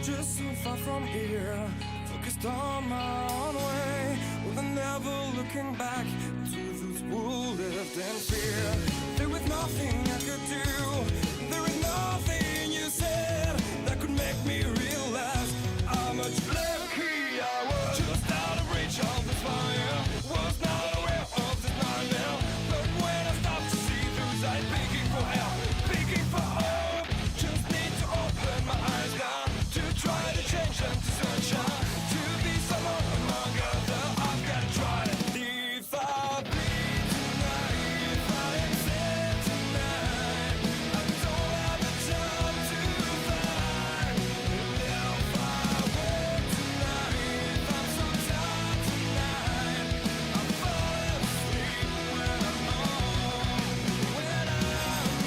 just so far from here, focused on my own way, with never looking back to those who lived in fear. There was nothing I could do, there was nothing you said that could make me realize how much lucky I was. Just out of reach of the fire, was not aware of this nightmare, but when I stopped to see through sight, begging for help, begging for hope, just need to open my eyes now, to try to change them to sunshine, to be someone among others. I've got to try it. If I bleed tonight, if I am sad tonight, I don't have the time to fight. If I wake tonight, if I'm so tired tonight, I fall asleep when I'm home, when I'm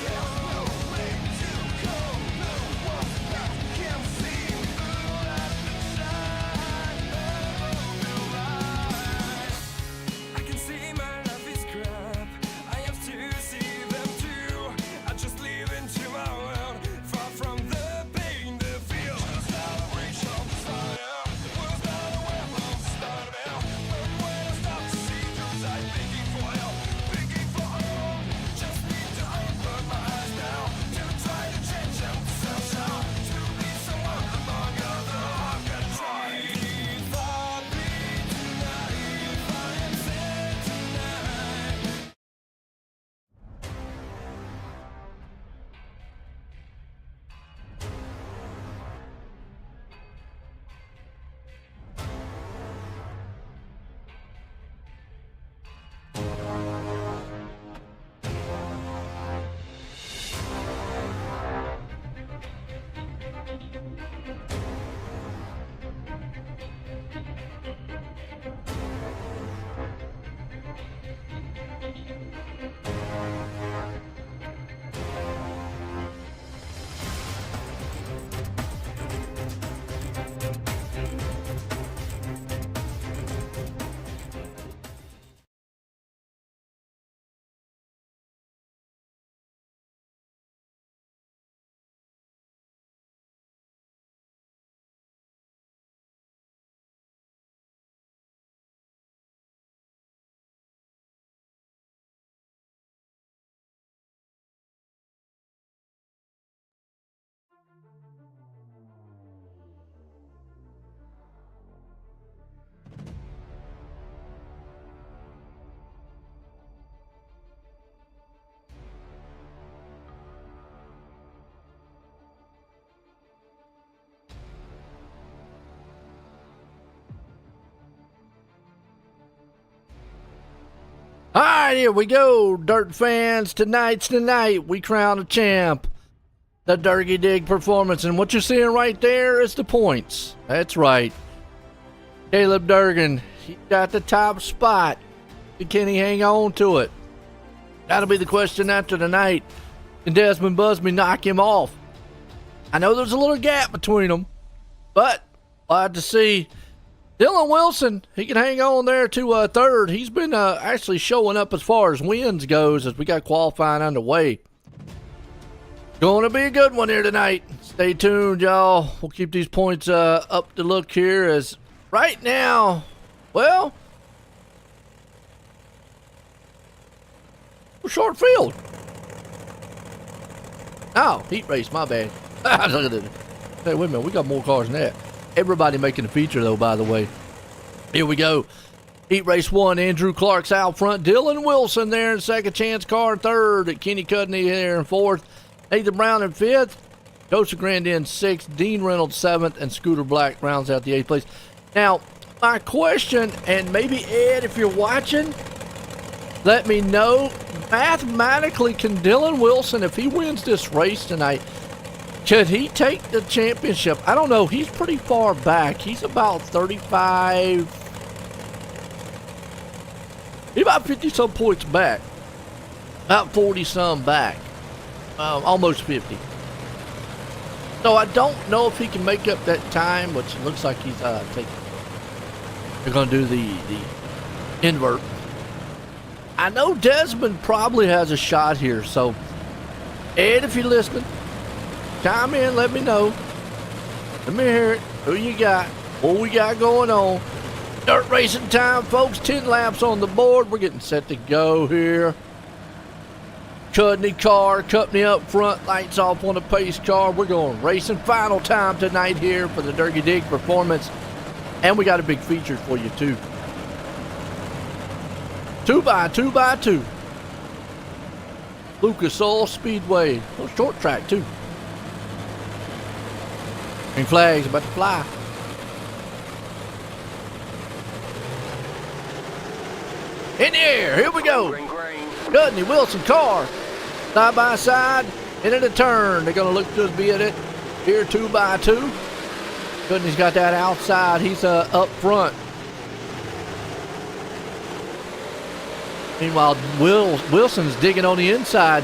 young. No way to go, no one's back, can't see through at the side of the light. I can see my life is crap, I have to see them too. I just live into my world, far from the pain, the feel. Just out of reach of the fire, was not aware of the start of hell, but when I stop to see through sight, begging for help, begging for hope, just need to open my eyes now, to try to change them to sunshine, to be someone among others. I've got to try. If I bleed tonight, if I am sad tonight. All right, here we go, Dirt fans. Tonight's the night we crown a champ. The Durgy Dig performance. And what you're seeing right there is the points. That's right. Caleb Durgan, he got the top spot. Can he hang on to it? That'll be the question after tonight. Can Desmond Busby knock him off? I know there's a little gap between them, but I'll have to see. Dylan Wilson, he can hang on there to third. He's been actually showing up as far as wins goes as we got qualifying underway. Going to be a good one here tonight. Stay tuned, y'all. We'll keep these points up to look here as right now, well, short field. Oh, heat race, my bad. Look at it. Hey, wait a minute. We got more cars than that. Everybody making a feature, though, by the way. Here we go. Heat race 1. Andrew Clark's out front. Dylan Wilson there in second. Chance Carr in third. Kenny Cudney there in fourth. Nathan Brown in fifth. Joseph Grand in sixth. Dean Reynolds seventh. And Scooter Black rounds out the eighth place. Now, my question, and maybe Ed, if you're watching, let me know. Mathematically, can Dylan Wilson, if he wins this race tonight, could he take the championship? I don't know. He's pretty far back. He's about 35. He's about 50-some points back. About 40-some back. Almost 50. So I don't know if he can make up that time, which looks like he's taking. They're going to do the invert. I know Desmond probably has a shot here. So, Ed, if you're listening, chime in, let me know. Let me hear it. Who you got? What we got going on? Dirt racing time, folks. 10 laps on the board. We're getting set to go here. Cudney car, Cudney up front, lights off on the pace car. We're going racing. Final time tonight here for the Durgy Dig Performance. And we got a big feature for you, too. 2x2x2. Lucas Oil Speedway. Oh, short track, too. Green flag's about to fly. In the air, here we go. Cudney, Wilson car, side by side, into the turn. They're going to look to be at it here 2x2. Cudney's got that outside. He's up front. Meanwhile, Wilson's digging on the inside.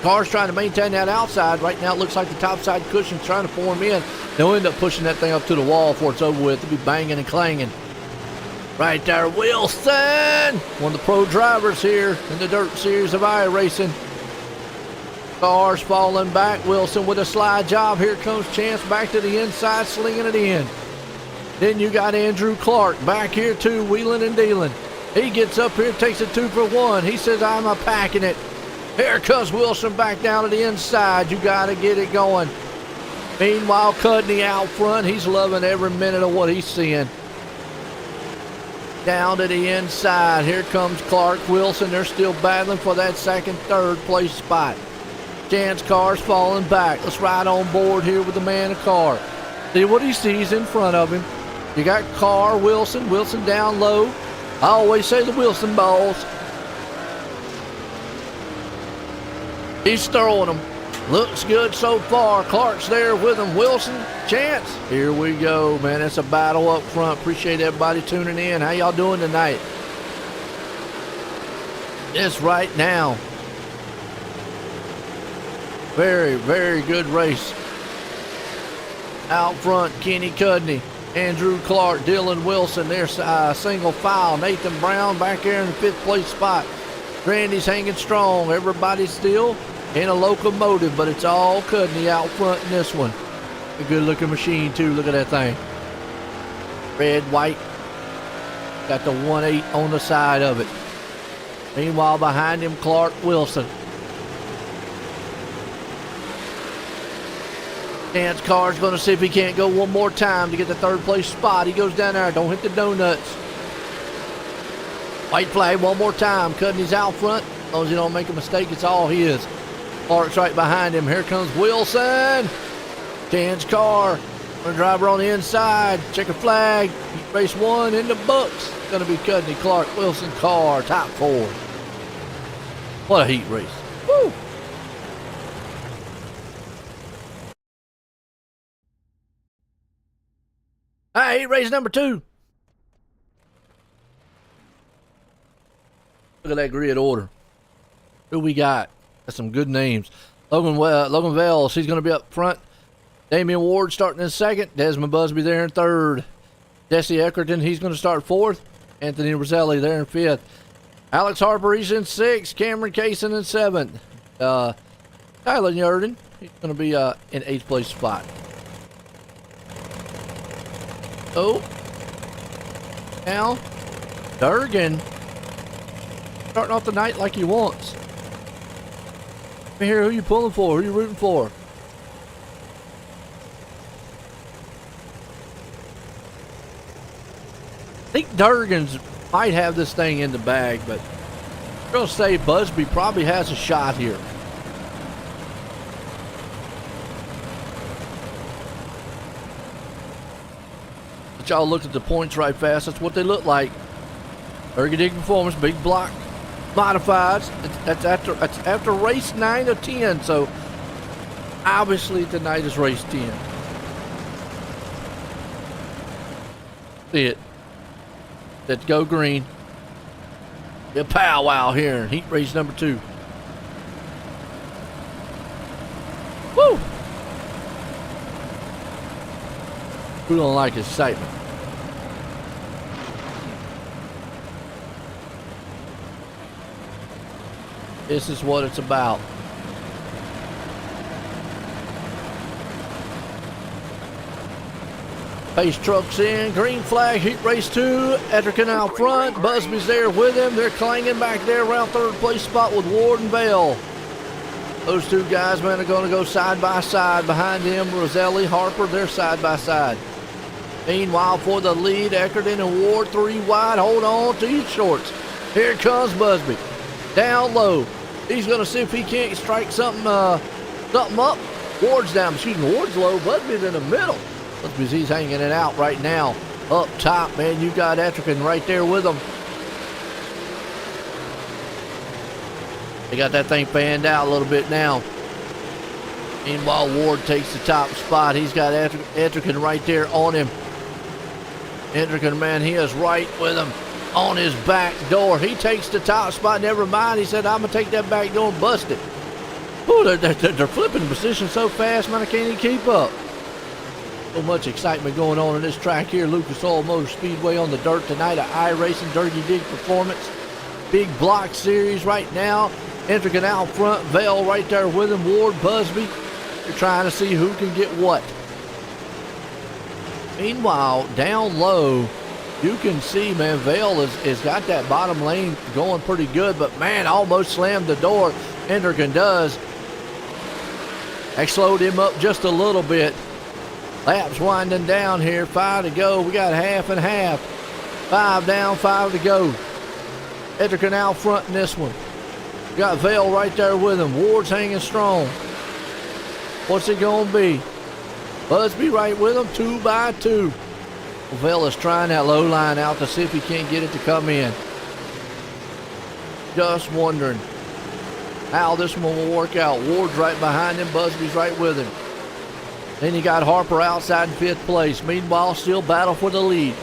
Car's trying to maintain that outside. Right now, it looks like the top side cushion's trying to form in. They'll end up pushing that thing up to the wall before it's over with. It'll be banging and clanging. Right there, Wilson! One of the pro drivers here in the dirt series of iRacing. Cars falling back. Wilson with a slide job. Here comes Chance back to the inside, slinging it in. Then you got Andrew Clark back here too, wheeling and dealing. He gets up here, takes a 2 for 1. He says, I'm a packing it. Here comes Wilson back down to the inside. You got to get it going. Meanwhile, Cudney out front. He's loving every minute of what he's seeing. Down to the inside. Here comes Clark, Wilson. They're still battling for that second, third place spot. Chance car's falling back. Let's ride on board here with the man of car. See what he sees in front of him. You got Carr, Wilson down low. I always say the Wilson balls. He's throwing them. Looks good so far. Clark's there with him. Wilson, Chance. Here we go, man. It's a battle up front. Appreciate everybody tuning in. How y'all doing tonight? It's right now. Very, very good race. Out front, Kenny Cudney, Andrew Clark, Dylan Wilson. There's single file. Nathan Brown back there in the 5th place spot. Randy's hanging strong. Everybody's still in a locomotive, but it's all Cudney out front in this one. A good looking machine too. Look at that thing. Red, white. Got the 1.8 on the side of it. Meanwhile, behind him, Clark Wilson. Chance car's going to see if he can't go one more time to get the 3rd place spot. He goes down there. Don't hit the donuts. White flag one more time. Cudney's out front. As long as he don't make a mistake, it's all his. Clark's right behind him. Here comes Wilson. Chance car. Driver on the inside. Check a flag. Race 1 in the books. It's going to be Cudney, Clark, Wilson car. Top 4. What a heat race. Woo! All right, heat race number 2. Look at that grid order. Who we got? Got some good names. Logan Vels, he's going to be up front. Damian Ward starting in 2nd. Desmond Busby there in 3rd. Jesse Eckerton, he's going to start 4th. Anthony Roselli there in 5th. Alex Harper, he's in 6th. Cameron Kaysen in 7th. Tyler Yurden, he's going to be in 8th place spot. Oh. Now, Durgan starting off the night like he wants. Let me hear who you pulling for, who you rooting for. I think Durgan's might have this thing in the bag, but I'm going to say Busby probably has a shot here. But y'all look at the points right fast. That's what they look like. Durgy Dig Performance, big block modifieds. That's after race 9 of 10. So obviously tonight is race 10. See it. Let's go green. A powwow here in heat race number 2. Woo! Who don't like excitement? This is what it's about. Pace trucks in, green flag, heat race 2, Etterkin out front, Busby's there with him. They're clanging back there around third place spot with Ward and Vale. Those two guys, man, are going to go side by side. Behind him, Roselli, Harper, they're side by side. Meanwhile, for the lead, Eckerton and Ward 3 wide. Hold on to your shorts. Here comes Busby. Down low. He's going to see if he can't strike something up. Ward's down. Ward's low. Busby's in the middle. Busby's he's hanging it out right now. Up top, man, you got Etterkin right there with him. They got that thing fanned out a little bit now. Meanwhile, Ward takes the top spot. He's got Etterkin right there on him. Etterkin, man, he is right with him on his back door. He takes the top spot. Never mind. He said, I'm going to take that back door and bust it. Ooh, they're flipping position so fast, man, I can't even keep up. So much excitement going on in this track here. Lucas Oil Motor Speedway on the dirt tonight. At iRacing Durgy Dig Performance. Big block series right now. Etterkin out front. Vale right there with him. Ward, Busby. They're trying to see who can get what. Meanwhile, down low, you can see, man, Vale has got that bottom lane going pretty good, but man, almost slammed the door. Etterkin does. That slowed him up just a little bit. Laps winding down here. 5 to go. We got half and half. 5 down, 5 to go. Etterkin out front in this one. Got Vale right there with him. Ward's hanging strong. What's it going to be? Busby right with him, 2 by 2. Vale is trying that low line out to see if he can't get it to come in. Just wondering how this one will work out. Ward's right behind him. Busby's right with him. Then you got Harper outside in 5th place. Meanwhile, still battle for the lead.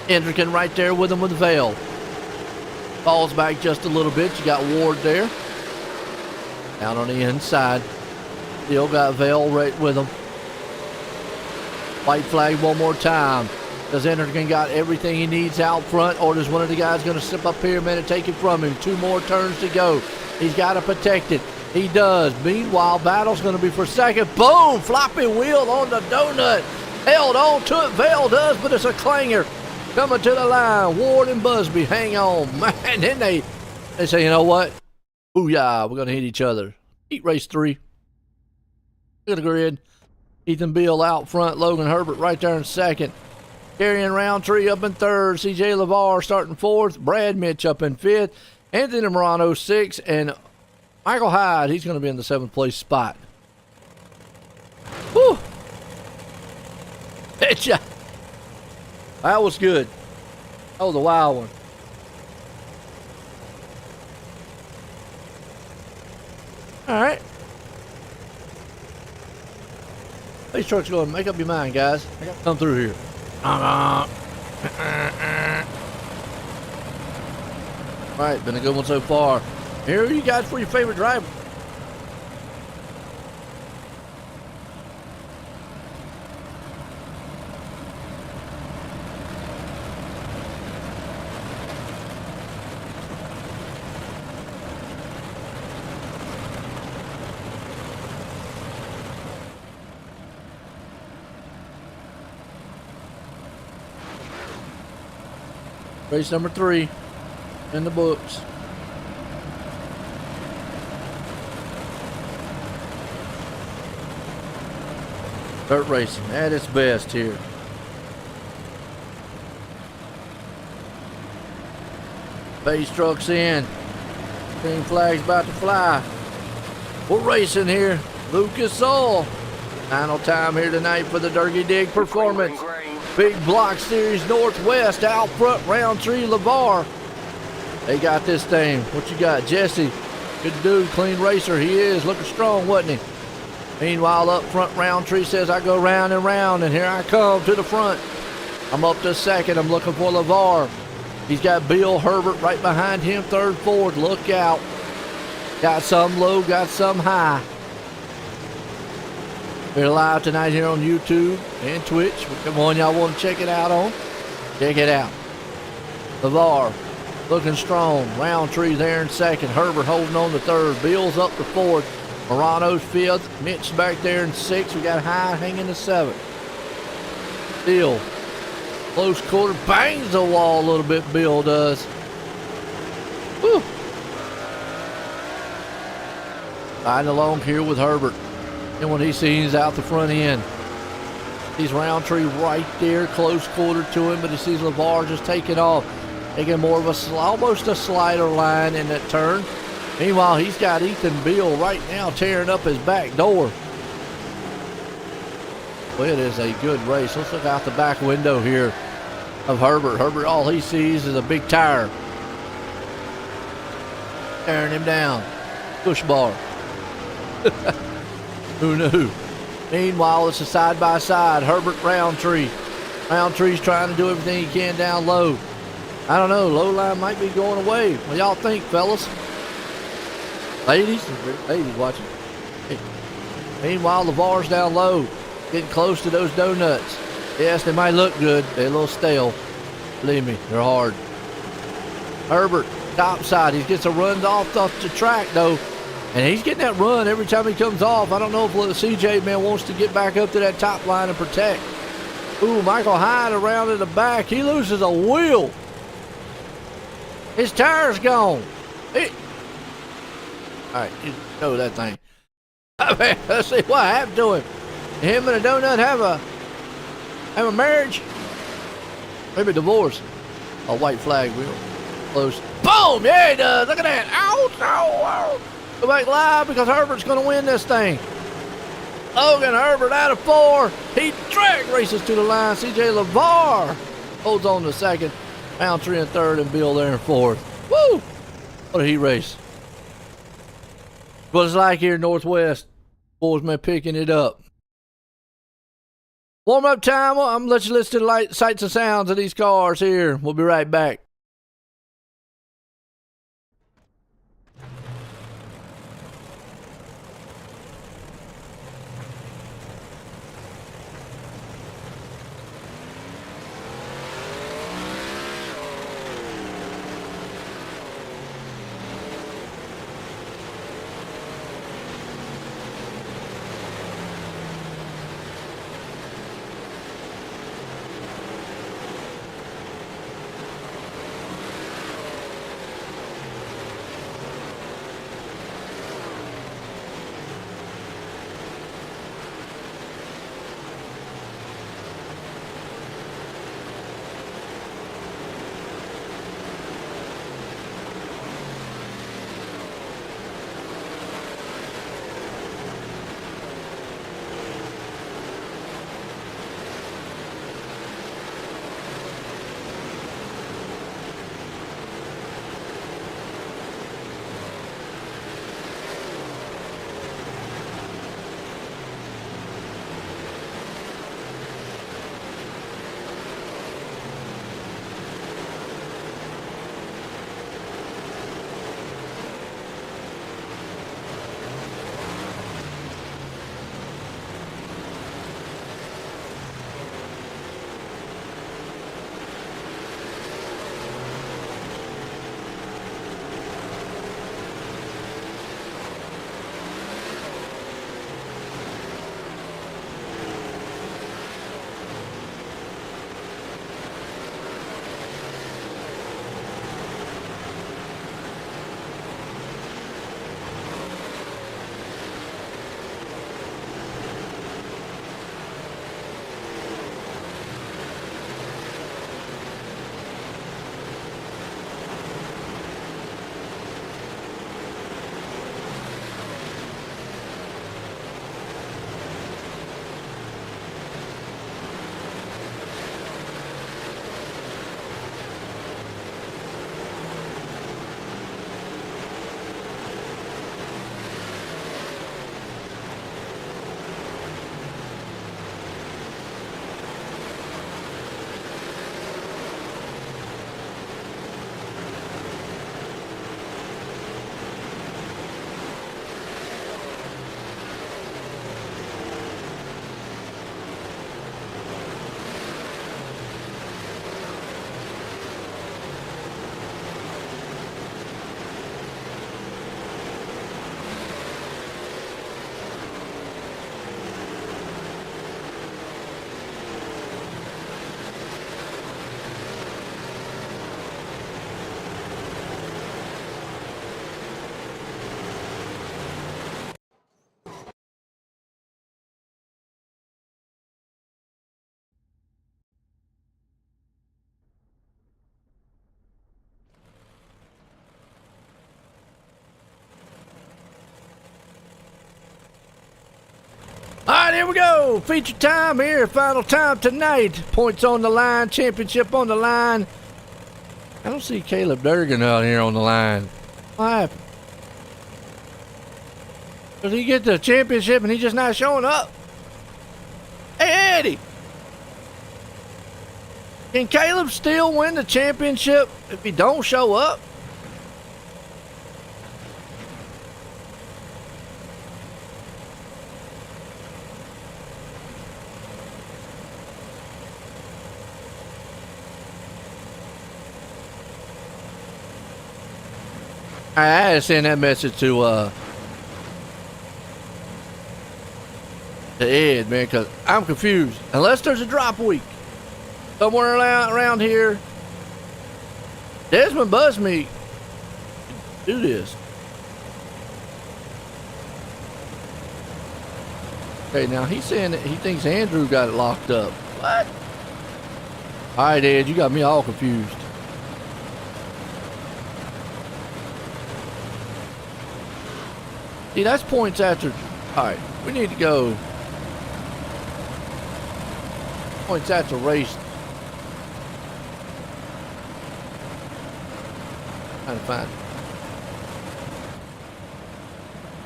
Etterkin right there with him with Vale. Falls back just a little bit. You got Ward there. Out on the inside. Still got Vale right with him. White flag one more time. Does Etterkin got everything he needs out front, or does one of the guys going to step up here, man, and take it from him? 2 more turns to go. He's got to protect it. He does. Meanwhile, battle's going to be for second. Boom! Floppy wheel on the donut. Held on to it. Vale does, but it's a clanger. Coming to the line. Ward and Busby. Hang on. Man, then they say, you know what? Booyah. We're going to hit each other. Heat race 3. Look at the grid. Ethan Beal out front. Logan Herbert right there in second. Carrying Roundtree up in third. CJ LeVar starting 4th. Brad Mitch up in 5th. Anthony Morano 6th. And Michael Hyde, he's going to be in the 7th place spot. Whew. Headshot. That was good. That was a wild one. All right. These trucks going, make up your mind, guys. I got to come through here. All right, been a good one so far. Here are you guys for your favorite driver. Race number 3 in the books. Dirt racing at its best here. Base trucks in. Green flag's about to fly. We're racing here. Lucas Oil. Final time here tonight for the Durgy Dig Performance. Big block series Northwest out front. Roundtree LeVar. They got this thing. What you got? Jesse. Good dude. Clean racer. He is. Looking strong, wasn't he? Meanwhile, up front, Roundtree says, I go round and round, and here I come to the front. I'm up to second. I'm looking for LeVar. He's got Bill Herbert right behind him, 3rd, 4th. Look out. Got some low, got some high. We're live tonight here on YouTube and Twitch. Come on, y'all want to check it out on? Check it out. LeVar looking strong. Roundtree there in 2nd. Herbert holding on to 3rd. Bill's up to 4th. Morano's 5th. Mitch back there in 6th. We got High hanging to 7th. Still, close quarter. Bangs the wall a little bit, Bill does. Whew. Riding along here with Herbert. And when he sees out the front end, sees Roundtree right there, close quarter to him, but he sees LeVar just taking off, taking more of a, almost a slider line in that turn. Meanwhile, he's got Ethan Beal right now tearing up his back door. Well, it is a good race. Let's look out the back window here of Herbert. Herbert, all he sees is a big tire tearing him down. Push bar. Who knew? Meanwhile, it's a side-by-side. Herbert, Roundtree. Roundtree's trying to do everything he can down low. I don't know. Low line might be going away. What y'all think, fellas? Ladies watching. Hey. Meanwhile, LeVar's down low, getting close to those donuts. Yes, they might look good. They're a little stale. Believe me, they're hard. Herbert, top side. He gets a run off the track, though. And he's getting that run every time he comes off. I don't know if the CJ man wants to get back up to that top line and protect. Ooh, Michael Hyde around in the back. He loses a wheel. His tire's gone. All right, you know that thing. I mean, let's see what happened to him. Him and a donut have a marriage? Maybe a divorce. A white flag wheel. Close. Boom! Yeah, he does. Look at that. Ow, ow, ow. Go back live because Herbert's going to win this thing. Logan Herbert out of 4. He drag races to the line. CJ LeVar holds on to 2nd. Roundtree in 3rd and Bill there in 4th. Woo! What a heat race. What it's like here in Northwest. Boys man picking it up. Warm up time. I'm going to let you listen to the sights and sounds of these cars here. We'll be right back. right, here we go. Feature time here. Final time tonight. Points on the line. Championship on the line. I don't see Caleb Durgan out here on the line. What happened? Does he get the championship and he's just not showing up? Hey, Eddie. Can Caleb still win the championship if he don't show up? I had to send that message to Ed, man, because I'm confused. Unless there's a drop week somewhere around here. Desmond Buzzmeat do this. Okay, now he's saying that he thinks Andrew got it locked up. What? All right, Ed, you got me all confused. See, that's points after. All right, we need to go. Points after race. Trying to find it.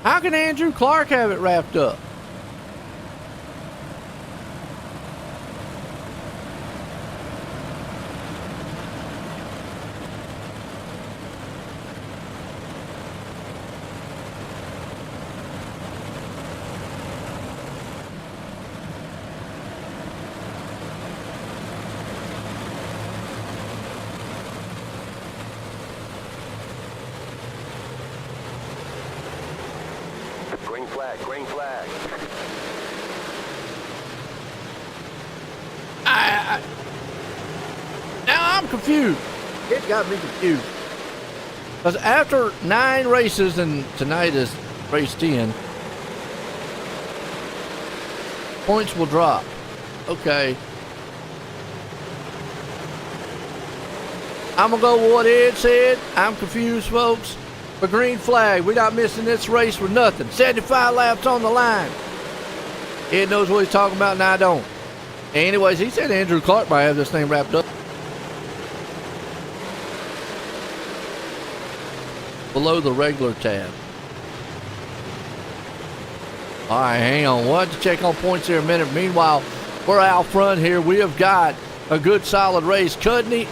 How can Andrew Clark have it wrapped up? Green flag. Now I'm confused. It got me confused. Because after 9 races, and tonight is race 10, points will drop. Okay. I'm going to go with what Ed said. I'm confused, folks. For green flag, we're not missing this race for nothing. 75 laps on the line. Ed knows what he's talking about, and I don't. Anyways, he said Andrew Clark might have this thing wrapped up. Below the regular tab. All right, hang on. We'll have to check on points here in a minute. Meanwhile, we're out front here. We have got a good, solid race. Cudney,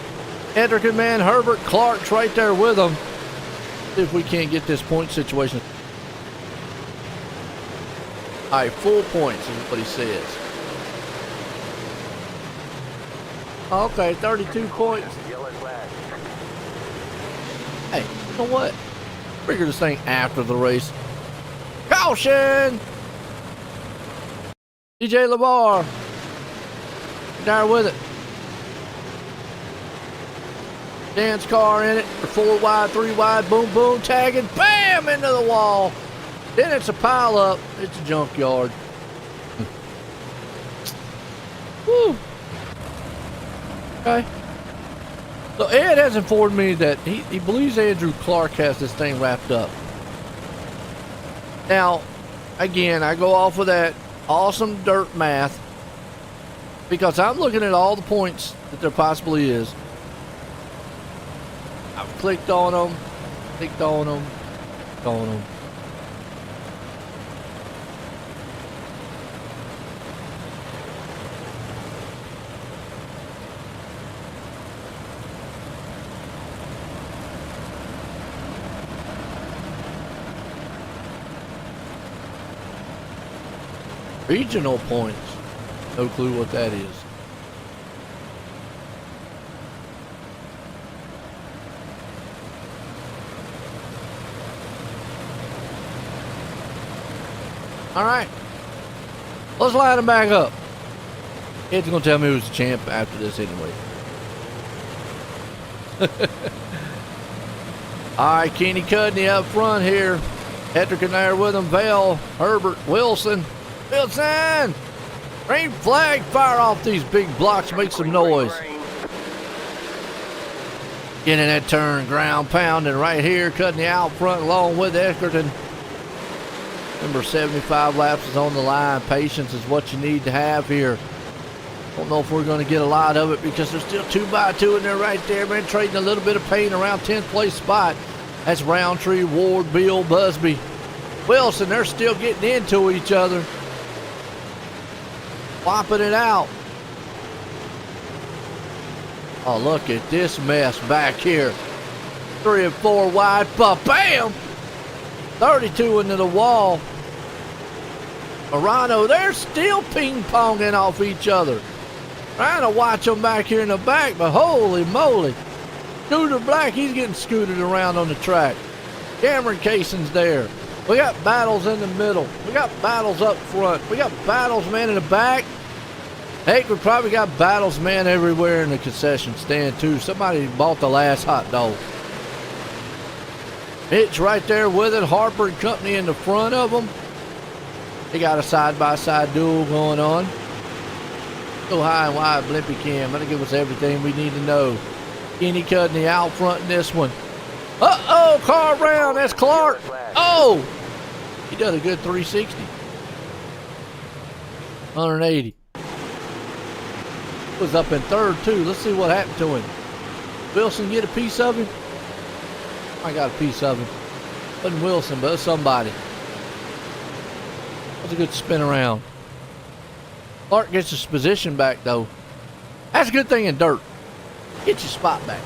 Edrican, man, Herbert, Clark's right there with them. If we can't get this point situation. All right, full points is what he says. Okay, 32 points. Hey, you know what? Figure this thing after the race. Caution! DJ Labar. There with it. Dan's car in it. 4 wide, 3 wide. Boom, boom. Tagging. Bam! Into the wall. Then it's a pile up. It's a junkyard. Woo. Okay. So Ed has informed me that he believes Andrew Clark has this thing wrapped up. Now, again, I go off of that awesome dirt math because I'm looking at all the points that there possibly is. I've clicked on them, clicked on them, clicked on them. Regional points. No clue what that is. All right. Let's line them back up. Ed's going to tell me who's the champ after this anyway. All right, Kenny Cudney up front here. Hedrick there with him. Vale, Herbert, Wilson. Wilson! Green flag, fire off these big blocks, make some noise. Getting that turn, ground pounding right here, cutting the out front along with Eckerton. Remember, 75 laps is on the line. Patience is what you need to have here. Don't know if we're going to get a lot of it because there's still 2x2 in there right there, man. Trading a little bit of pain around 10th place spot. That's Roundtree, Ward, Beal, Busby, Wilson. They're still getting into each other. Flopping it out. Oh, look at this mess back here. 3 and 4 wide. Bam! 32 into the wall. Morano, they're still ping-ponging off each other. Trying to watch them back here in the back, but holy moly. Scooter Black, he's getting scooted around on the track. Cameron Cason's there. We got battles in the middle. We got battles up front. We got battles, man, in the back. Heck, we probably got battles, man, everywhere in the concession stand, too. Somebody bought the last hot dog. Mitch right there with it. Harper and company in the front of them. They got a side-by-side duel going on. Go high and wide, Blimpy Cam. That'll give us everything we need to know. Kenny Cudney out front in this one. Uh-oh, car around. That's Clark. Oh! He did a good 360. 180. Was up in third, too. Let's see what happened to him. Wilson get a piece of him? I got a piece of him. Wasn't Wilson, but somebody. That was a good spin around. Clark gets his position back, though. That's a good thing in dirt. Get your spot back.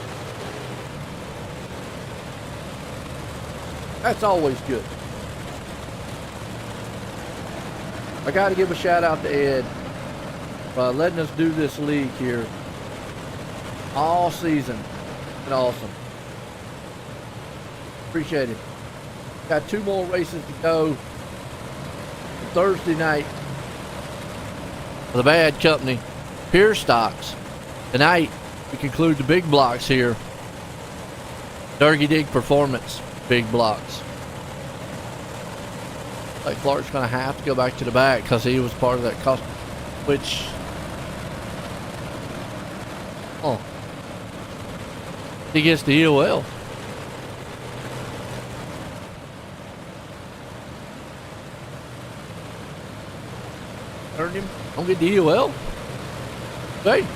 That's always good. I got to give a shout out to Ed for letting us do this league here all season. It's awesome. Appreciate it. Got 2 more races to go. Thursday night. The bad company, Pier Stocks. Tonight, we conclude the big blocks here. Durgy Dig Performance, big blocks. Like Clark's going to have to go back to the back because he was part of that cost. Which, oh, he gets the EOL. Heard him. Don't get the EOL. Hey.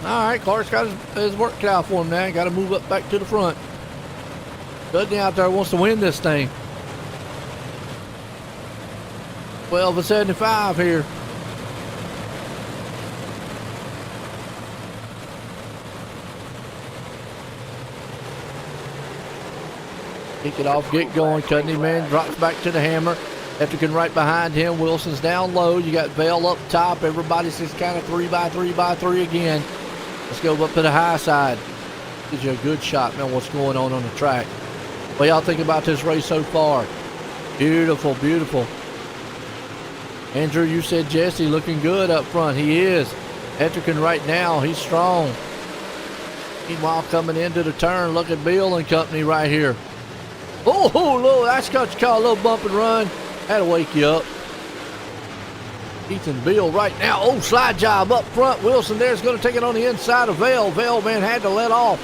Alright, Clark's got his work cut out for him now. Got to move up back to the front. Dudney out there wants to win this thing. 12 and 75 here. Kick it off, get going. Cudney, man, drops back to the hammer. Efterkin right behind him. Wilson's down low. You got Vale up top. Everybody's just kind of 3x3 again. Let's go up to the high side. Gives you a good shot, man, what's going on the track. What y'all think about this race so far? Beautiful, beautiful. Andrew, you said Jesse looking good up front. He is. Efterkin right now, he's strong. Meanwhile, coming into the turn, look at Bill and company right here. Oh, look, that's what you call a little bump and run. That'll wake you up. Ethan Bill right now. Oh, slide job up front. Wilson there's going to take it on the inside of Vale. Vale, man, had to let off.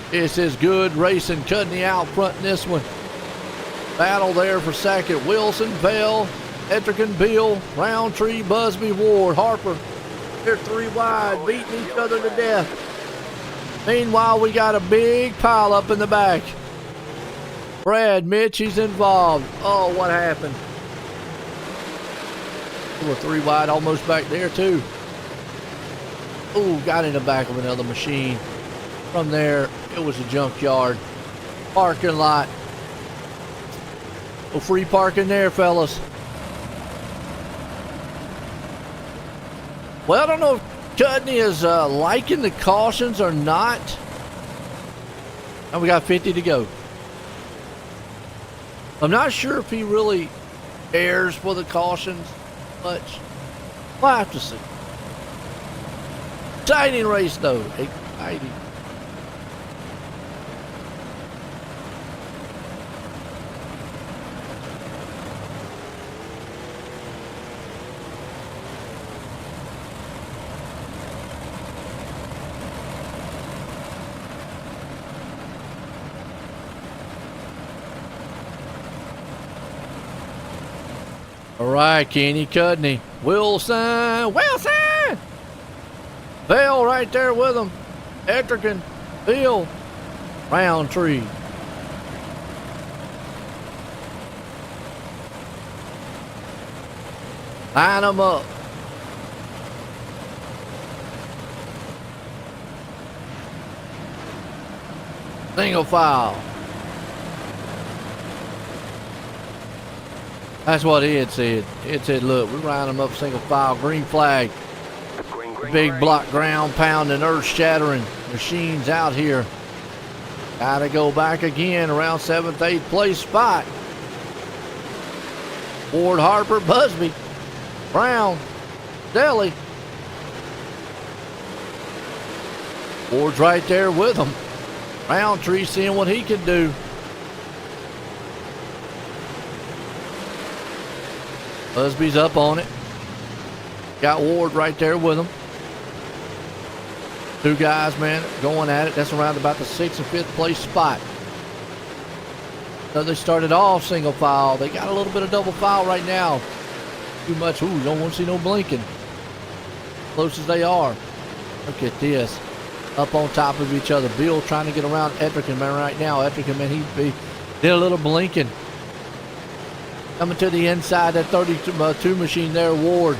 This is good racing. Cudney out front in this one. Battle there for second. Wilson, Vale, Efterkin, Bill, Roundtree, Busby, Ward, Harper. They're 3 wide, beating each other to death. Meanwhile, we got a big pile up in the back. Brad, Mitch, he's involved. Oh, what happened? 2 or 3 wide, almost back there, too. Oh, got in the back of another machine. From there, it was a junkyard. Parking lot. No free parking there, fellas. Well, I don't know if Cudney is liking the cautions or not. And we got 50 to go. I'm not sure if he really cares for the cautions much. We'll have to see. Exciting race, though. Exciting. All right, Kenny Cudney. Wilson! Bell right there with him. Etrigan, Bill, Roundtree. Line them up. Single file. That's what he had said. It said, look, we line them up single file, green flag. Big block ground pounding, earth shattering machines out here. Gotta go back again around 7th, 8th place spot. Ward, Harper, Busby, Brown, Deli. Ward's right there with them. Roundtree seeing what he can do. Busby's up on it. Got Ward right there with him. Two guys, man, going at it. That's around about the 6th and 5th place spot. So they started off single file. They got a little bit of double file right now. Too much. Ooh, don't want to see no blinking. Close as they are. Look at this. Up on top of each other. Bill trying to get around Etrigan, man, right now. Etrigan, man, he did a little blinking. Coming to the inside, that 32 machine there, Ward.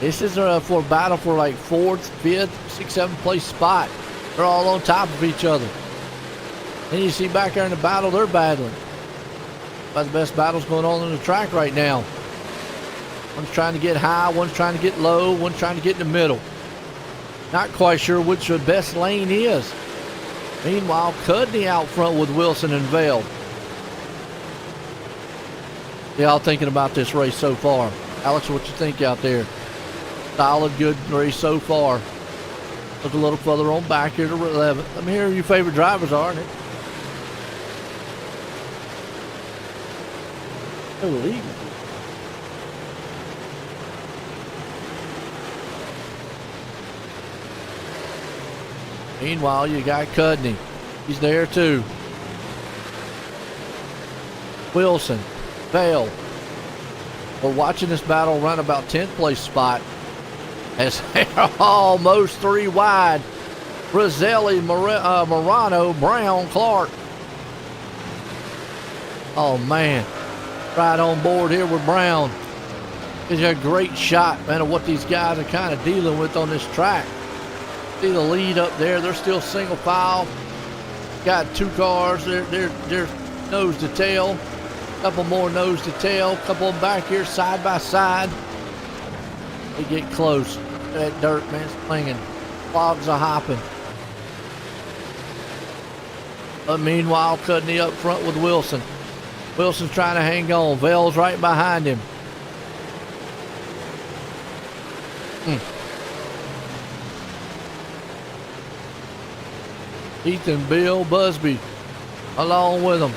This is for a battle for like 4th, 5th, 6th, 7th place spot. They're all on top of each other. Then you see back there in the battle, they're battling. That's the best battles going on the track right now. One's trying to get high, one's trying to get low, one's trying to get in the middle. Not quite sure which the best lane is. Meanwhile, Cudney out front with Wilson and Vale. Y'all thinking about this race so far? Alex, what you think out there? Solid, good race so far. Look a little further on back here to 11. Let me hear who your favorite drivers are, Nick. Holy. Meanwhile, you got Cudney. He's there too. Wilson, Vale. We're watching this battle run about 10th place spot as they're almost 3 wide. Roselli, Morano, Brown, Clark. Oh man, right on board here with Brown. It's a great shot, man, of what these guys are kind of dealing with on this track. See the lead up there, they're still single file. Got 2 cars, they're nose to tail. Couple more nose to tail, couple of them back here side by side. They get close. That dirt, man, it's clinging. Clogs are hopping. But meanwhile, Cudney up front with Wilson. Wilson's trying to hang on. Vale's right behind him. Ethan, Bill, Busby along with them.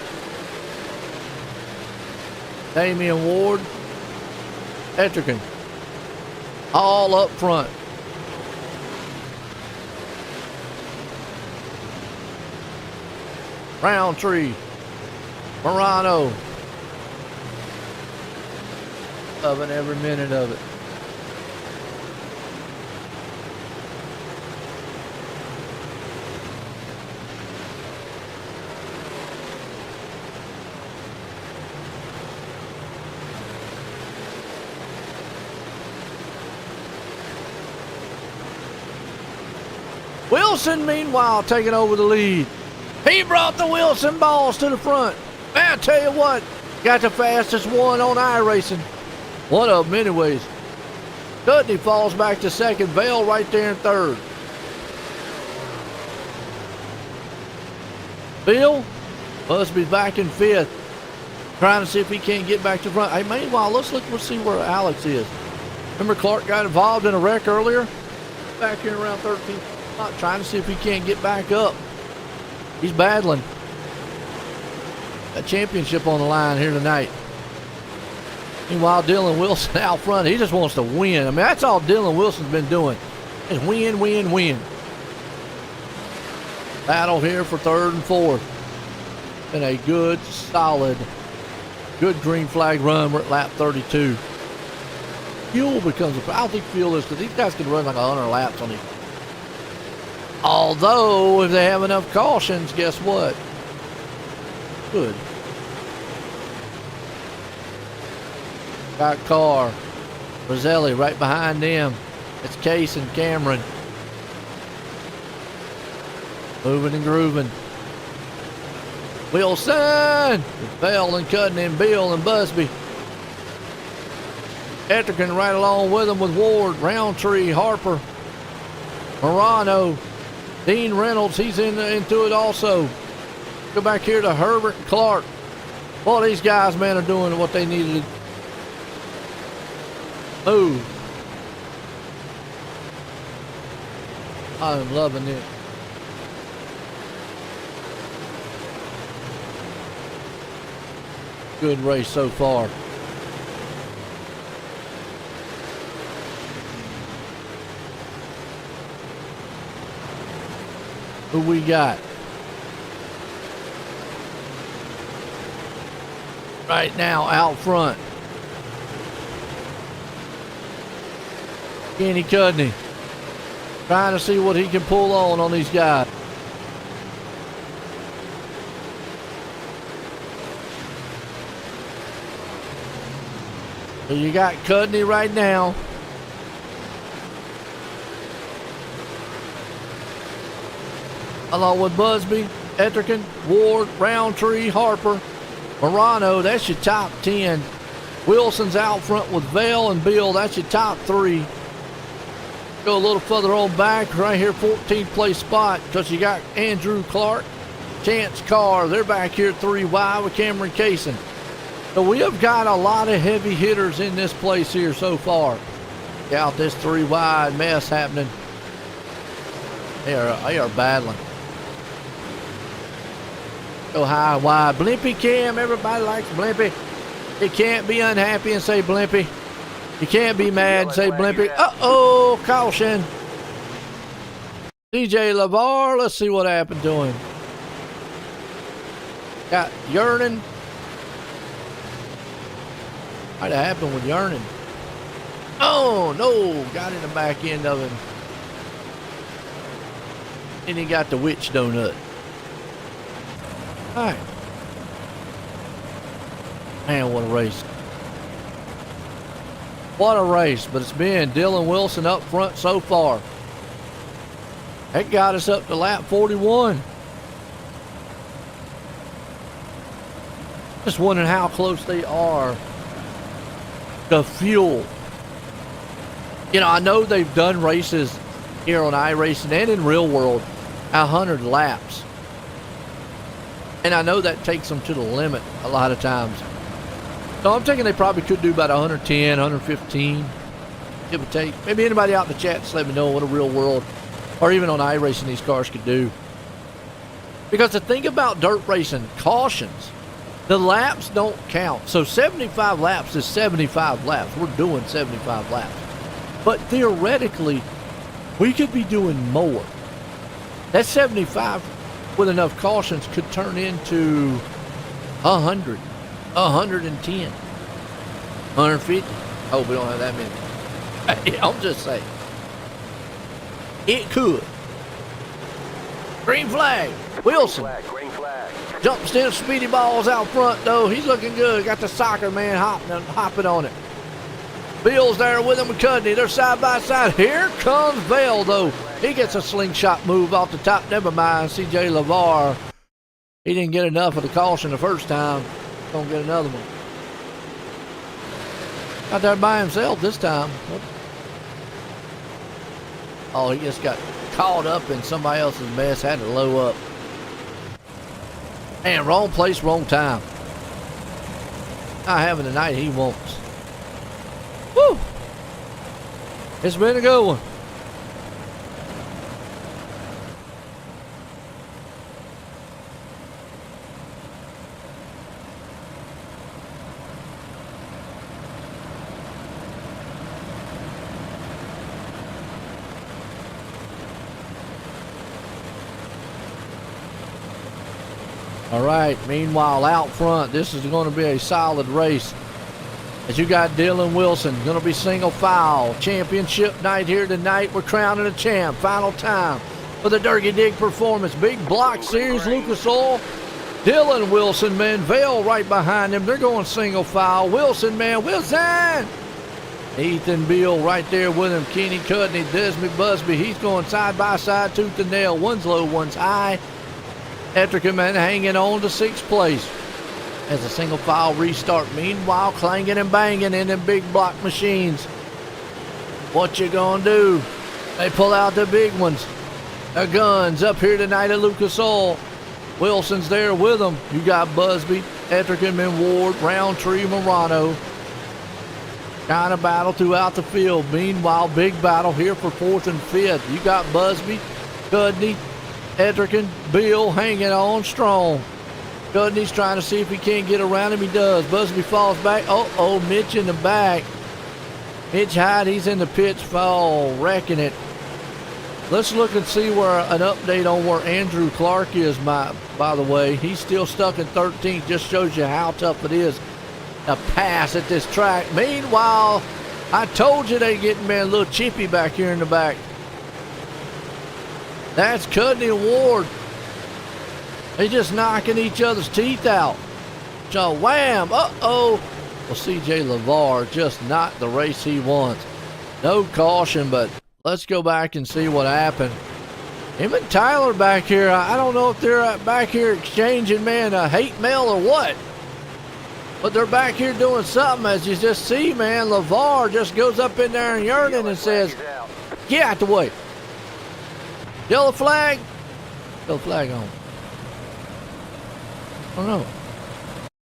Damian Ward, Etrigan, all up front. Roundtree, Morano, loving every minute of it. Wilson, meanwhile, taking over the lead. He brought the Wilson balls to the front. Man, I tell you what, got the fastest one on iRacing. One of them anyways. Cudney falls back to second. Vale right there in third. Bill must be back in 5th. Trying to see if he can't get back to front. Hey, meanwhile, let's see where Alex is. Remember Clark got involved in a wreck earlier? Back here around 13th. Trying to see if he can't get back up. He's battling. A championship on the line here tonight. Meanwhile, Dylan Wilson out front. He just wants to win. I mean, that's all Dylan Wilson's been doing. Is win, win, win. Battle here for 3rd and 4th. Been a good, solid Good green flag run. We're at lap 32. Fuel becomes a... I don't think fuel is, because these guys can run like 100 laps on these. Although, if they have enough cautions, guess what? Good. Got car. Roselli right behind them. It's Case and Cameron. Moving and grooving. Wilson! Bell and Cudden and Bill and Busby. Etterkin right along with them with Ward, Roundtree, Harper, Morano, Dean Reynolds, he's into it also. Go back here to Herbert and Clark. Well, these guys, man, are doing what they needed to move. I'm loving it. Good race so far. Who we got? Right now, out front. Kenny Cudney. Trying to see what he can pull on these guys. So you got Cudney right now. Along with Busby, Etterkin, Ward, Roundtree, Harper, Morano. That's your top 10. Wilson's out front with Vale and Bill. That's your top 3. Go a little further on back. Right here, 14th place spot. Because you got Andrew Clark, Chance Carr. They're back here 3 wide with Cameron Kaysen. So we have got a lot of heavy hitters in this place here so far. Got this 3 wide mess happening. They are battling. Go high, wide. Blimpy Cam. Everybody likes Blimpy. You can't be unhappy and say Blimpy. You can't be mad and say Blimpy. Uh-oh, caution. DJ LeVar, let's see what happened to him. Got Yernan. Might have happened with Yernan. Oh, no. Got in the back end of him. And he got the witch donut. All right. Man, what a race. What a race. But it's been Dylan Wilson up front so far. That got us up to lap 41. Just wondering how close they are to fuel. You know, I know they've done races here on iRacing and in real world 100 laps. And I know that takes them to the limit a lot of times. So I'm thinking they probably could do about 110, 115, give or take. Maybe anybody out in the chat just let me know what a real world or even on iRacing these cars could do. Because the thing about dirt racing, cautions, the laps don't count. So 75 laps is 75 laps. We're doing 75 laps. But theoretically, we could be doing more. That 75 with enough cautions could turn into 100, 110, 150. Oh, we don't have that many. I'm just saying. It could. Green flag. Wilson. Green flag. Jump still speedy balls out front, though. He's looking good. Got the soccer man hopping on it. Bill's there with him with Cudney. They're side by side. Here comes Vale, though. He gets a slingshot move off the top. Never mind. CJ LeVar. He didn't get enough of the caution the first time. Gonna get another one. Out there by himself this time. Oh, he just got caught up in somebody else's mess. Had to low up. Man, wrong place, wrong time. Not having the night he wants. Woo! It's been a good one. All right, meanwhile, out front, this is going to be a solid race. As you got Dylan Wilson, going to be single file. Championship night here tonight. We're crowning a champ. Final time for the Durgy Dig Performance. Big block series, Lucas Oil. Dylan Wilson, man. Vale right behind him. They're going single file. Wilson, man. Wilson! Ethan Beal right there with him. Kenny Cudney, Desmond Busby. He's going side by side, tooth and nail. One's low, one's high. Etrican, man, hanging on to 6th place as a single file restart. Meanwhile, clanging and banging in them big block machines. What you gonna do? They pull out the big ones. The guns up here tonight at Lucas Oil. Wilson's there with them. You got Busby, Etrican, Ward, Roundtree, Morano. Kind of battle throughout the field. Meanwhile, big battle here for 4th and 5th. You got Busby, Cudney, Etrican, Bill hanging on strong. Cudney's trying to see if he can't get around him. He does. Busby falls back. Oh, Mitch in the back. Mitch Hyde, he's in the pits. Fall, wrecking it. Let's look and see where an update on where Andrew Clark is, by the way. He's still stuck in 13th. Just shows you how tough it is to pass at this track. Meanwhile, I told you they getting me a little chippy back here in the back. That's Cudney and Ward. They just knocking each other's teeth out. So wham! Uh-oh! Well, C.J. LeVar just not the race he wants. No caution, but let's go back and see what happened. Him and Tyler back here, I don't know if they're back here exchanging, man, a hate mail or what. But they're back here doing something, as you just see, man. LeVar just goes up in there and yearning and says, get out the way. Yellow flag. Yellow flag on. Oh no.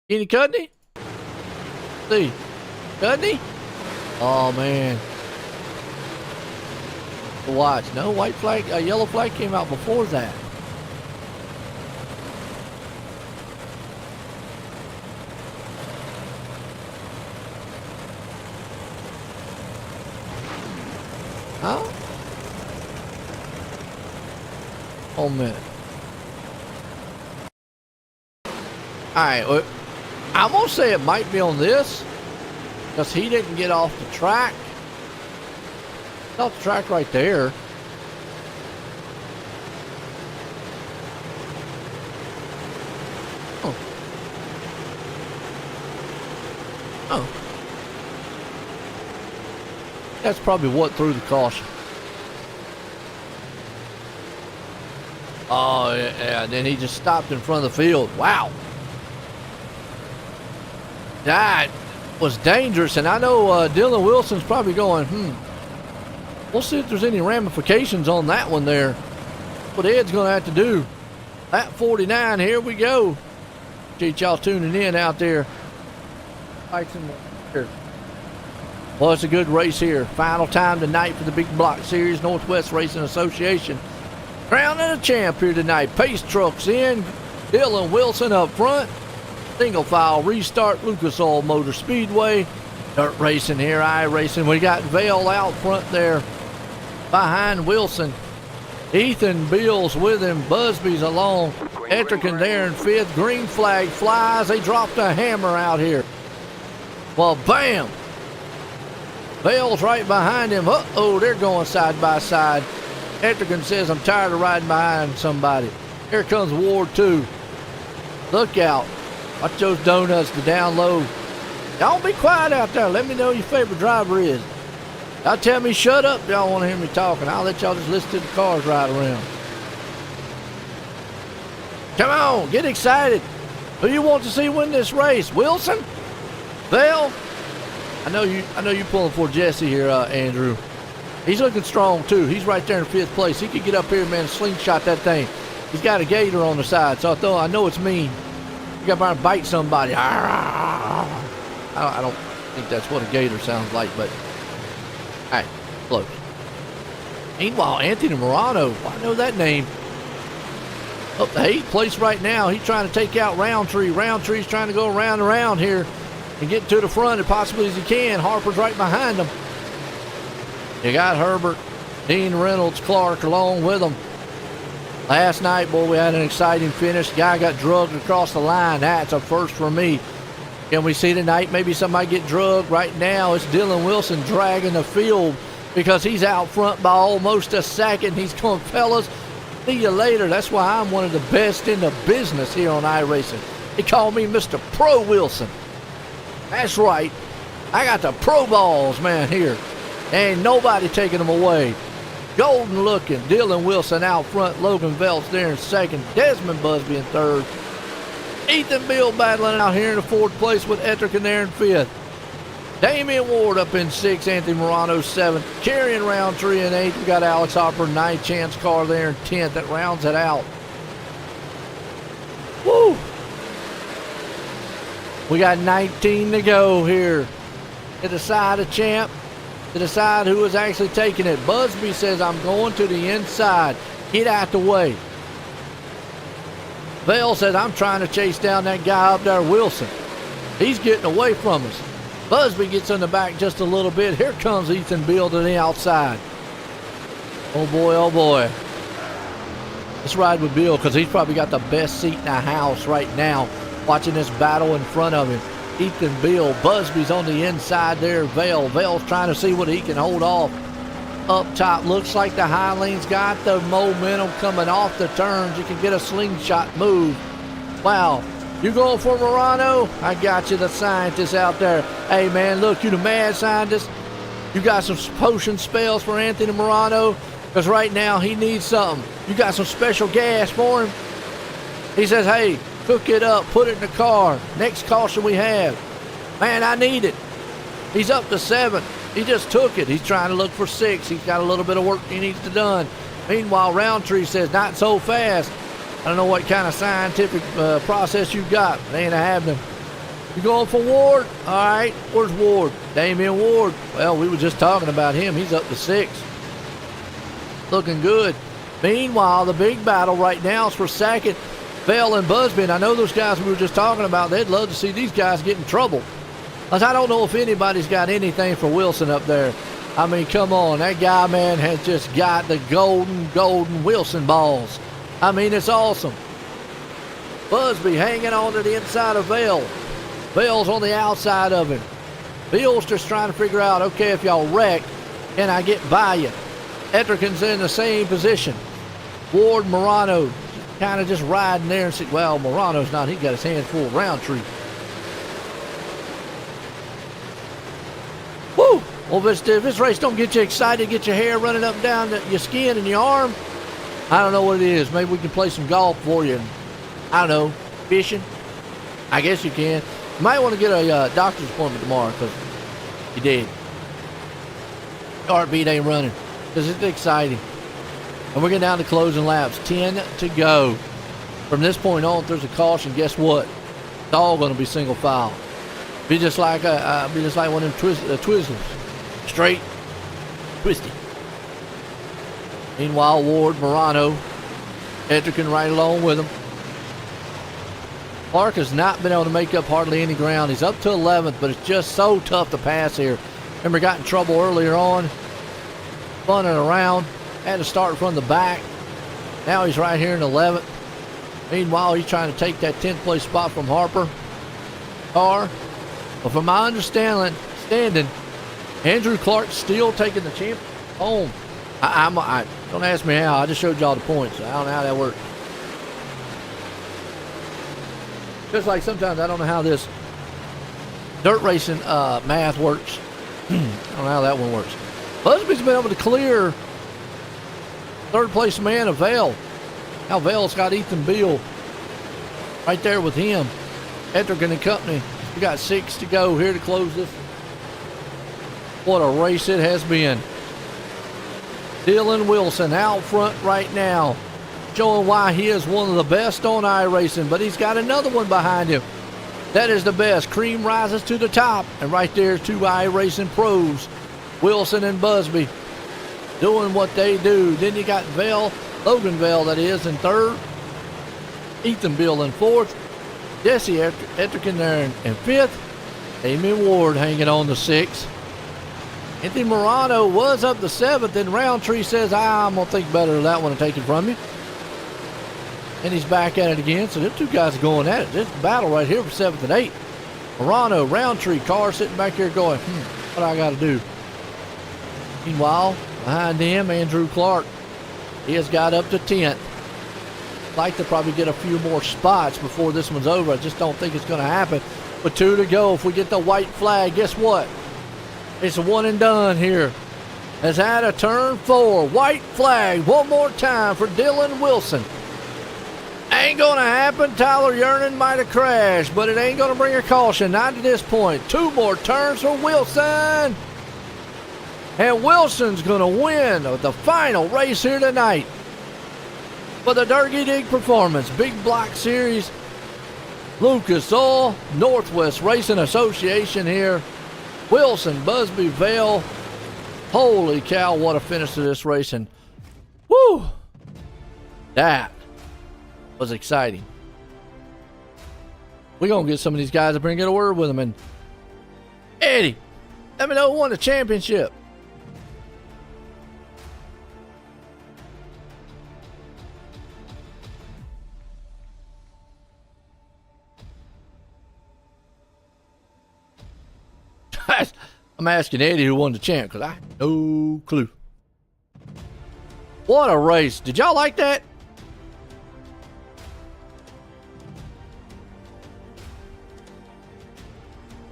Kenny Cudney? See. Cudney? Oh man. Watch. No, white flag, a yellow flag came out before that. Huh? Hold a minute. Alright, I'm going to say it might be on this because he didn't get off the track. It's off the track right there. Oh. Oh. That's probably what threw the caution. Oh, yeah, and then he just stopped in front of the field. Wow. That was dangerous, and I know Dylan Wilson's probably going, we'll see if there's any ramifications on that one there. What Ed's going to have to do. Lap 49, here we go. Appreciate y'all tuning in out there. Well, it's a good race here. Final time tonight for the Big Block Series, Northwest Racing Association. Crowning a champ here tonight. Pace trucks in. Dylan Wilson up front. Single file restart. Lucas Oil Motor Speedway. Dirt racing here. iRacing. We got Vale out front there behind Wilson. Ethan Beals with him. Busby's along. Etrican there in 5th. Green flag flies. They dropped a hammer out here. Well, bam. Vale's right behind him. Uh-oh, they're going side by side. Etrican says, I'm tired of riding behind somebody. Here comes Ward 2. Look out. Watch those donuts to down low. Y'all be quiet out there. Let me know who your favorite driver is. Y'all tell me shut up. Y'all want to hear me talking. I'll let y'all just listen to the cars ride around. Come on, get excited. Who you want to see win this race? Wilson? Vale? I know you pulling for Jesse here, Andrew. He's looking strong too. He's right there in 5th place. He could get up here, man, and slingshot that thing. He's got a gator on the side, so I know it's mean. You got to bite somebody. I don't think that's what a gator sounds like, but all right, close. Meanwhile, Anthony Morano, I know that name. Up the 8th place right now. He's trying to take out Roundtree. Roundtree's trying to go around and around here and get to the front as possibly as he can. Harper's right behind him. You got Herbert, Dean Reynolds, Clark along with him. Last night, boy, we had an exciting finish. Guy got drugged across the line. That's a first for me. Can we see tonight maybe somebody get drugged? Right now, it's Dylan Wilson dragging the field because he's out front by almost a second. He's going, fellas, see you later. That's why I'm one of the best in the business here on iRacing. They call me Mr. Pro Wilson. That's right. I got the pro balls, man, here. Ain't nobody taking them away. Golden looking. Dylan Wilson out front. Logan Velt's there in second. Desmond Busby in third. Ethan Bill battling out here in the fourth place with Ettrick there in fifth. Damian Ward up in sixth. Anthony Morano seventh. Carrying Roundtree in eighth. We got Alex Hopper, ninth. Chance Carr there in 10th. That rounds it out. Woo! We got 19 to go here to decide a champ, to decide who is actually taking it. Busby says, I'm going to the inside. Get out the way. Vale says, I'm trying to chase down that guy up there, Wilson. He's getting away from us. Busby gets in the back just a little bit. Here comes Ethan Beal to the outside. Oh boy, oh boy. Let's ride with Bill because he's probably got the best seat in the house right now, watching this battle in front of him. Ethan Bill, Busby's on the inside there. Vale's trying to see what he can hold off. Up top, looks like the Highland's got the momentum coming off the turns. You can get a slingshot move. Wow. You going for Morano? I got you, the scientist out there. Hey, man, look, you the mad scientist. You got some potion spells for Anthony Morano? Because right now he needs something. You got some special gas for him? He says, hey, cook it up, put it in the car. Next caution we have. Man, I need it. He's up to 7. He just took it. He's trying to look for 6. He's got a little bit of work he needs to done. Meanwhile, Roundtree says, not so fast. I don't know what kind of scientific process you got. They ain't having them. You going for Ward? All right. Where's Ward? Damian Ward. Well, we were just talking about him. He's up to 6. Looking good. Meanwhile, the big battle right now is for second. Vale and Busby, and I know those guys we were just talking about, they'd love to see these guys get in trouble. Because I don't know if anybody's got anything for Wilson up there. I mean, come on. That guy, man, has just got the golden Wilson balls. I mean, it's awesome. Busby hanging on to the inside of Vale. Vale's on the outside of him. Bill's just trying to figure out, okay, if y'all wreck, can I get by you? Ettrick's in the same position. Ward, Morano, kind of just riding there and see, well, Morano's not. He got his hands full of Roundtree. Woo! Well, if this race don't get you excited, get your hair running up and down your skin and your arm, I don't know what it is. Maybe we can play some golf for you. And, I don't know, fishing. I guess you can. You might want to get a doctor's appointment tomorrow because you did. Heartbeat ain't running because it's exciting. And we're getting down to closing laps. 10 to go. From this point on, if there's a caution, guess what? It's all going to be single file. Be just like one of them Twizzlers. Straight, twisty. Meanwhile, Ward, Morano, Ettrick right along with him. Clark has not been able to make up hardly any ground. He's up to 11th, but it's just so tough to pass here. Remember, got in trouble earlier on, running around. Had to start from the back. Now he's right here in 11th. Meanwhile, he's trying to take that 10th place spot from Harper. Carr. But from my understanding, Andrew Clark's still taking the champ home. I don't ask me how. I just showed y'all the points. I don't know how that works. Just like sometimes I don't know how this dirt racing math works. I don't know how that one works. Busby's been able to clear third place man of Vale. Now Vale's got Ethan Beal right there with him. Ettrick and company. We got 6 to go here to close this. What a race it has been. Dylan Wilson out front right now, showing why he is one of the best on iRacing, but he's got another one behind him. That is the best. Cream rises to the top, and right there, 2 iRacing pros, Wilson and Busby, doing what they do. Then you got Vale, Logan Vale, that is, in 3rd. Ethan Bill in 4th. Jesse Ettrick in there in 5th. Damian Ward hanging on to 6th. Anthony Morano was up to 7th, and Roundtree says, I'm going to think better of that one and take it from you. And he's back at it again. So them two guys are going at it. This battle right here for 7th and 8th. Morano, Roundtree, car sitting back here going, what I got to do? Meanwhile, behind him, Andrew Clark. He has got up to 10th. Like to probably get a few more spots before this one's over. I just don't think it's going to happen. With 2 to go, if we get the white flag, guess what? It's a one and done here. Has had a turn 4. White flag one more time for Dylan Wilson. Ain't going to happen. Tyler Yernan might have crashed, but it ain't going to bring a caution. Not at this point. 2 more turns for Wilson. And Wilson's going to win the final race here tonight for the Durgy Dig Performance Big Block Series. Lucas Oil Northwest Racing Association here. Wilson, Busby, Vale. Holy cow, what a finish to this racing. Woo! That was exciting. We're going to get some of these guys to bring in a word with them. And Eddie, let me know who won the championship. I'm asking Eddie who won the champ because I have no clue. What a race. Did y'all like that?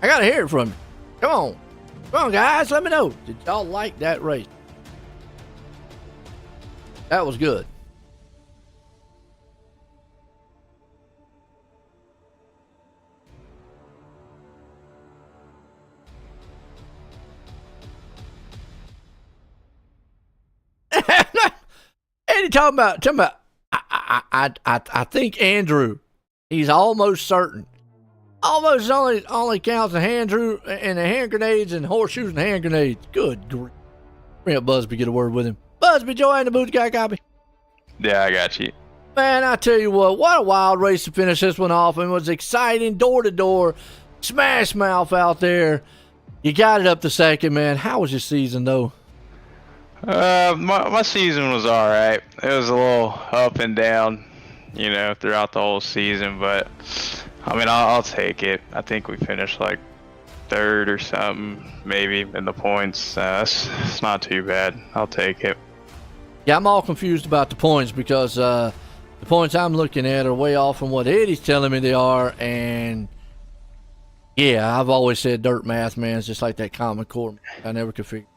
I got to hear it from you. Come on. Come on, guys. Let me know. Did y'all like that race? That was good. Eddie talking about I think Andrew, he's almost certain. Almost only counts the Andrew and the hand grenades and horseshoes and hand grenades. Good grief. Bring up Busby, get a word with him. Busby, join the booth, got a copy? Yeah, I got you. Man, I tell you what a wild race to finish this one off. And it was exciting, door to door, smash mouth out there. You got it up to second, man. How was your season, though? My season was all right. It was a little up and down, throughout the whole season. But I mean, I'll take it. I think we finished like 3rd or something, maybe in the points. It's not too bad. I'll take it. Yeah, I'm all confused about the points because the points I'm looking at are way off from what Eddie's telling me they are. And yeah, I've always said dirt math, man, it's just like that Common Core. I never could figure.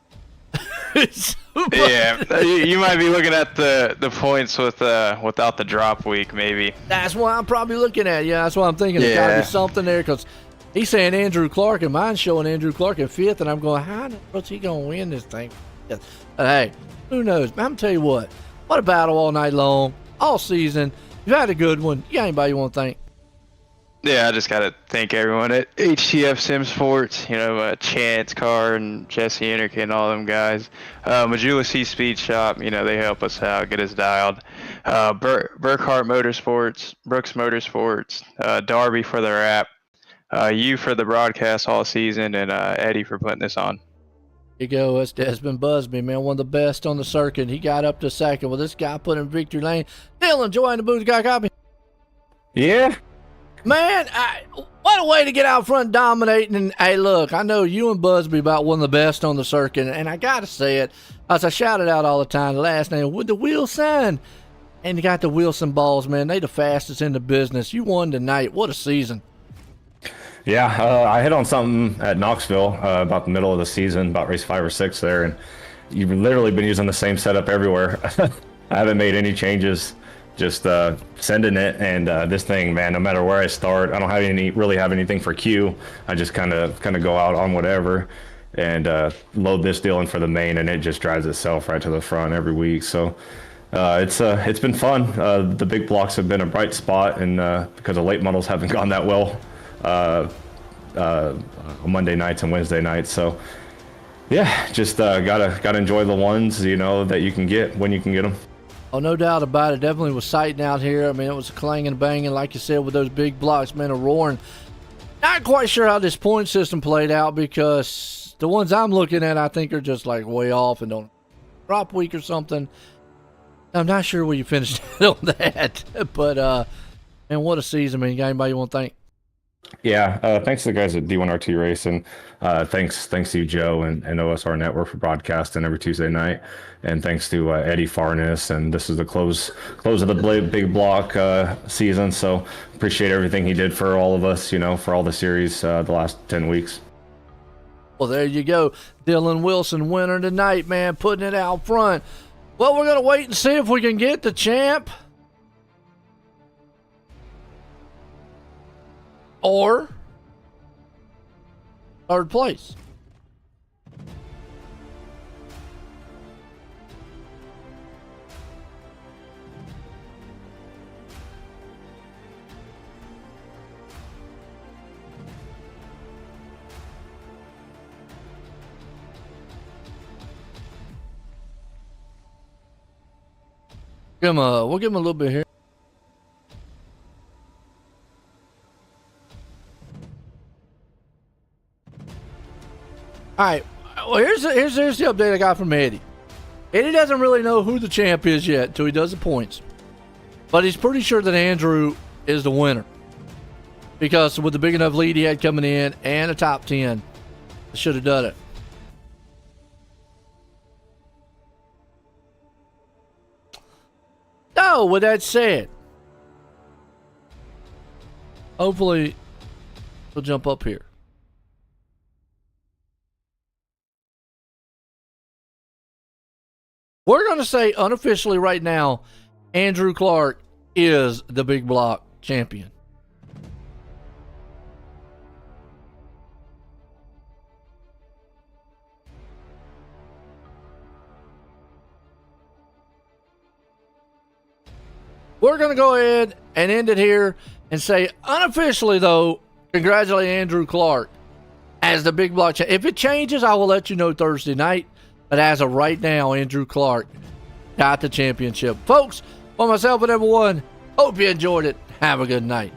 Yeah, you might be looking at the points without the drop week, maybe. That's what I'm probably looking at. Yeah, that's what I'm thinking. There's got to be something there because he's saying Andrew Clark, and mine's showing Andrew Clark in 5th, and I'm going, how in the world's he going to win this thing? But hey, who knows? I'm going to tell you what a battle all night long, all season. You've had a good one. You got anybody you want to thank? Yeah, I just got to thank everyone at HTF Sim Sports, Chance Carr and Jesse Innerkin and all them guys. Majula C Speed Shop, they help us out, get us dialed. Burkhart Motorsports, Brooks Motorsports, Darby for the wrap, you for the broadcast all season, and Eddie for putting this on. Here you go. That's Desmond Busby, man, one of the best on the circuit. He got up to second. Well, this guy put in victory lane. Dylan, join the booth, got a copy? Yeah. Man, what a way to get out front and dominating. And hey, look, I know you and Busby about one of the best on the circuit, and I got to say it, as I shout it out all the time, the last name with the Wilson. And you got the Wilson balls, man. They the fastest in the business. You won tonight. What a season. Yeah, I hit on something at Knoxville about the middle of the season, about race 5 or 6 there, and you've literally been using the same setup everywhere. I haven't made any changes. Just sending it, and this thing, man, no matter where I start, I don't really have anything for Q. I just kind of go out on whatever and load this deal in for the main, and it just drives itself right to the front every week. So it's been fun. The big blocks have been a bright spot, and because the late models haven't gone that well Monday nights and Wednesday nights. So yeah, just gotta enjoy the ones that you can get when you can get them. Oh, no doubt about it. Definitely was sighting out here. I mean, it was a clanging, banging, like you said, with those big blocks, man, a roaring. Not quite sure how this point system played out because the ones I'm looking at, I think, are just like way off and don't drop week or something. I'm not sure where you finished on that, but man, what a season, man. You got anybody you want to thank? Yeah, thanks to the guys at D1RT Racing. Thanks to you, Joe, and OSR Network for broadcasting every Tuesday night. And thanks to Eddie Farnes. And this is the close of the big block season. So appreciate everything he did for all of us, for all the series the last 10 weeks. Well, there you go. Dylan Wilson, winner tonight, man, putting it out front. Well, we're going to wait and see if we can get the champ. Or third place. We'll give him a little bit here. All right. Well, here's the update I got from Eddie. Eddie doesn't really know who the champ is yet until he does the points, but he's pretty sure that Andrew is the winner because with the big enough lead he had coming in and a top 10, should have done it. So, with that said, hopefully he'll jump up here. We're going to say unofficially right now, Andrew Clark is the big block champion. We're going to go ahead and end it here and say unofficially, though, congratulate Andrew Clark as the big block champion. If it changes, I will let you know Thursday night. But as of right now, Andrew Clark got the championship. Folks, for myself and everyone, hope you enjoyed it. Have a good night.